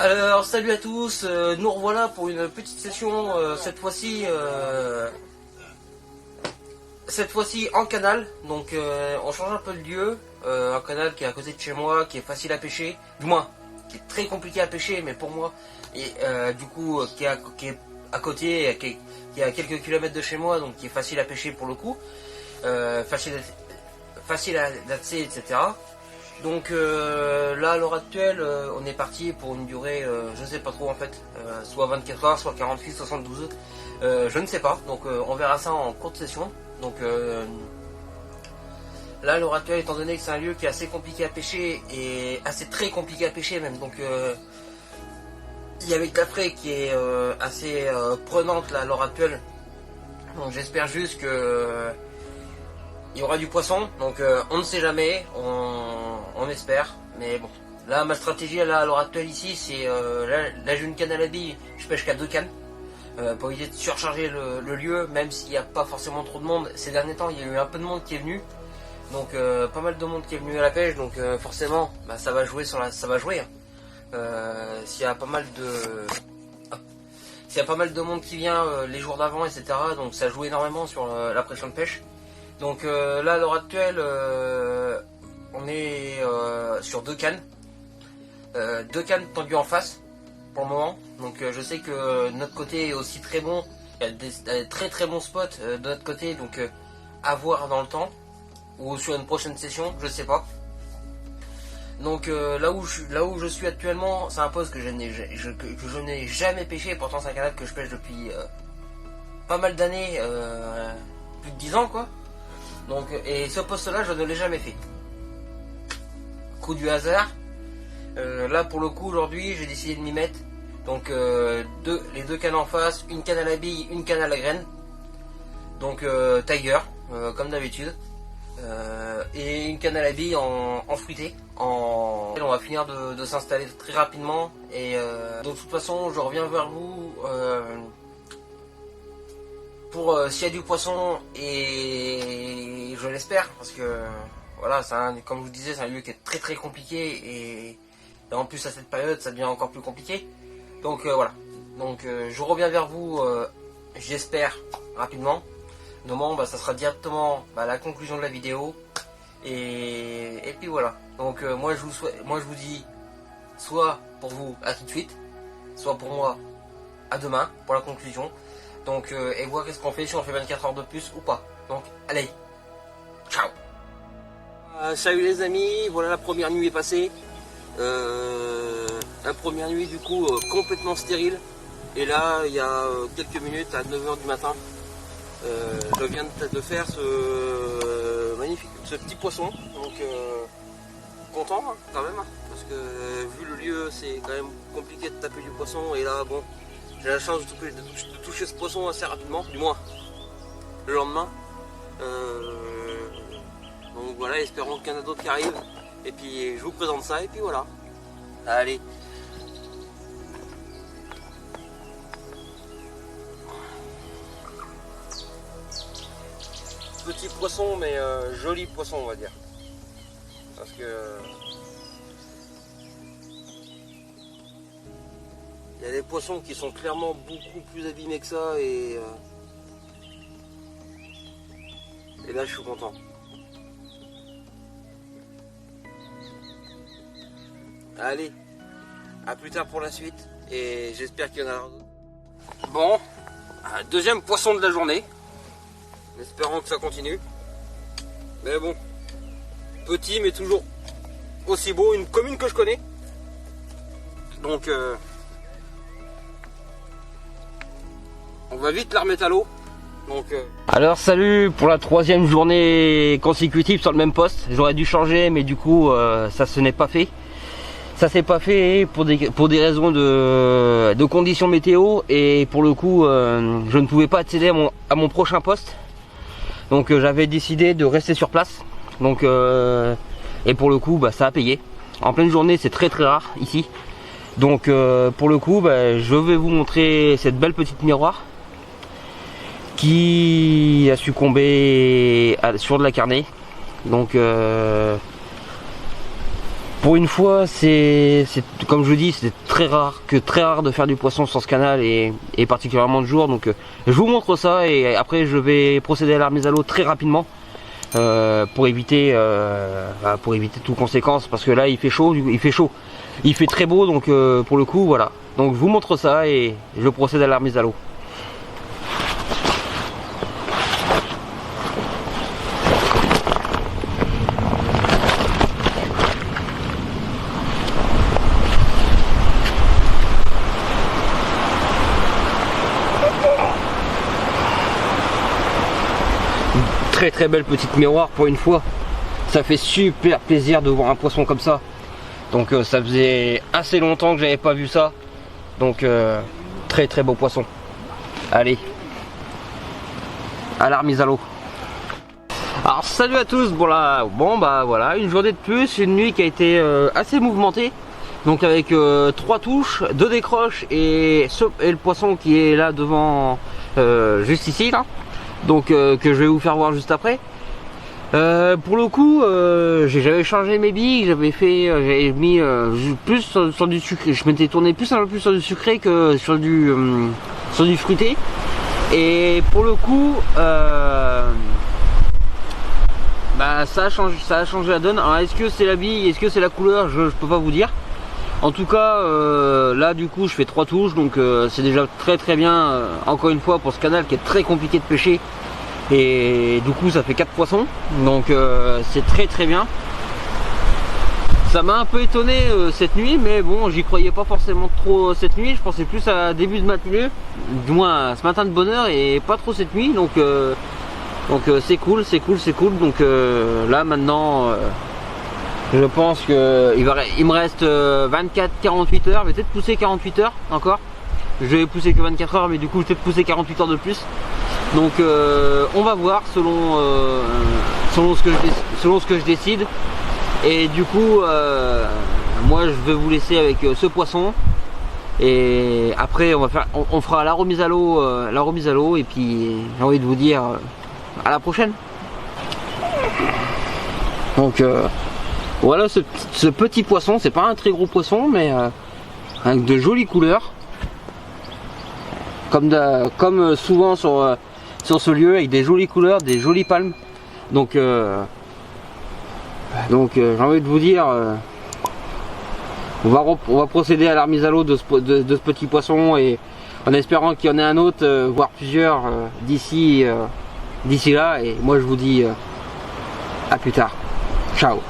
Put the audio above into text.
Alors salut à tous, nous revoilà pour une petite session cette fois-ci en canal. Donc on change un peu de lieu, un canal qui est à côté de chez moi, qui est facile à pêcher, du moins qui est très compliqué à pêcher, mais pour moi, et du coup qui est à côté, qui est à quelques kilomètres de chez moi, donc qui est facile à pêcher pour le coup, facile à d'accès, etc. Donc là à l'heure actuelle on est parti pour une durée je ne sais pas trop en fait, soit 24 heures, soit 48, 72, je ne sais pas, donc on verra ça en courte session. Donc là à l'heure actuelle, étant donné que c'est un lieu qui est assez compliqué à pêcher et assez très compliqué à pêcher même, donc il y a avec la fraie qui est assez prenante là à l'heure actuelle, donc j'espère juste que il y aura du poisson, donc on ne sait jamais, on espère, mais bon. Là, ma stratégie là, à l'heure actuelle ici, c'est là j'ai une canne à la bille, je pêche qu'à 2 cannes, pour éviter de surcharger le lieu, même s'il n'y a pas forcément trop de monde. Ces derniers temps, il y a eu un peu de monde qui est venu, donc pas mal de monde qui est venu à la pêche, donc forcément, bah, ça va jouer ça va jouer. Hein. S'il y a pas mal de monde qui vient les jours d'avant, etc., donc ça joue énormément sur la pression de pêche. Donc là à l'heure actuelle on est sur 2 cannes, 2 cannes tendues en face pour le moment. Donc je sais que notre côté est aussi très bon, il y a des très très bons spots de notre côté, donc à voir dans le temps ou sur une prochaine session, je sais pas. Donc là où je suis actuellement, c'est un poste que je n'ai jamais pêché, pourtant c'est un canal que je pêche depuis pas mal d'années, plus de 10 ans quoi. Donc, et ce poste là je ne l'ai jamais fait. Coup du hasard, là pour le coup aujourd'hui j'ai décidé de m'y mettre. Donc les 2 cannes en face, une canne à la bille, une canne à la graine. Donc Tiger, comme d'habitude. Et une canne à la bille en fruité. On va finir de s'installer très rapidement. Et de toute façon je reviens vers vous pour s'il y a du poisson, et je l'espère, parce que voilà, comme je vous disais, c'est un lieu qui est très très compliqué, et en plus à cette période ça devient encore plus compliqué. Donc voilà, donc je reviens vers vous, j'espère rapidement. Normalement bah, ça sera directement la conclusion de la vidéo, et puis voilà. Donc moi je vous dis, soit pour vous à tout de suite, soit pour moi à demain pour la conclusion. Donc et voir qu'est-ce qu'on fait, si on fait 24 heures de plus ou pas. Donc allez, ciao. Salut les amis, voilà, la première nuit est passée. La première nuit du coup complètement stérile. Et là il y a quelques minutes, à 9 h du matin, je viens de faire ce petit poisson. Donc content hein, quand même, hein, parce que vu le lieu c'est quand même compliqué de taper du poisson. Et là bon, j'ai la chance de toucher ce poisson assez rapidement, du moins le lendemain. Donc voilà, espérons qu'il y en a d'autres qui arrivent. Et puis je vous présente ça, et puis voilà. Allez. Petit poisson, mais joli poisson on va dire. Parce que il y a des poissons qui sont clairement beaucoup plus abîmés que ça, et là je suis content. Allez, à plus tard pour la suite, et j'espère qu'il y en aura d'autres. Bon, deuxième poisson de la journée. Espérons que ça continue. Mais bon, petit mais toujours aussi beau, une commune que je connais. Donc on va vite la remettre à l'eau. Donc alors salut pour la 3e journée consécutive sur le même poste. J'aurais dû changer, mais du coup ça se n'est pas fait. Ça s'est pas fait pour des raisons de conditions météo, et pour le coup je ne pouvais pas accéder à mon prochain poste. Donc j'avais décidé de rester sur place. Donc et pour le coup ça a payé. En pleine journée c'est très très rare ici. Donc pour le coup je vais vous montrer cette belle petite miroir qui a succombé sur de la carnée. Donc Pour une fois, c'est comme je vous dis, c'est très rare de faire du poisson sur ce canal et particulièrement de jour. Donc je vous montre ça et après je vais procéder à la remise à l'eau très rapidement pour éviter toute conséquence, parce que là il fait chaud, il fait très beau, donc pour le coup voilà. Donc je vous montre ça et je procède à la remise à l'eau. Très belle petite miroir pour une fois, ça fait super plaisir de voir un poisson comme ça. Donc ça faisait assez longtemps que j'avais pas vu ça, donc très beau poisson. Allez, à la remise à l'eau. Alors salut à tous, bon bah voilà, une journée de plus, une nuit qui a été assez mouvementée, donc avec 3 touches, 2 décroches et le poisson qui est là devant, juste ici là. Donc que je vais vous faire voir juste après. Pour le coup, j'avais changé mes billes, j'avais mis plus sur du sucré. Je m'étais tourné un peu plus sur du sucré que sur du fruité. Et pour le coup, bah ça a changé la donne. Alors est-ce que c'est la bille, est-ce que c'est la couleur, je peux pas vous dire. En tout cas, là du coup je fais 3 touches, donc c'est déjà très bien, encore une fois pour ce canal qui est très compliqué de pêcher, et du coup ça fait 4 poissons, donc c'est très bien. Ça m'a un peu étonné cette nuit, mais bon, j'y croyais pas forcément trop cette nuit, je pensais plus à début de matinée, du moins ce matin de bonne heure, et pas trop cette nuit, donc c'est cool, donc là maintenant je pense que il me reste 24-48 heures, je vais peut-être pousser 48 heures encore. Je vais pousser que 24 heures, mais du coup je vais peut-être pousser 48 heures de plus. Donc on va voir selon ce que je décide. Et du coup moi je vais vous laisser avec ce poisson. Et après on fera la remise à l'eau, et puis j'ai envie de vous dire à la prochaine. Donc voilà ce petit poisson, c'est pas un très gros poisson, mais avec de jolies couleurs, comme souvent sur ce lieu, avec des jolies couleurs, des jolies palmes. Donc j'ai envie de vous dire, on va procéder à la remise à l'eau de ce petit poisson, et en espérant qu'il y en ait un autre, voire plusieurs d'ici là. Et moi je vous dis à plus tard, ciao.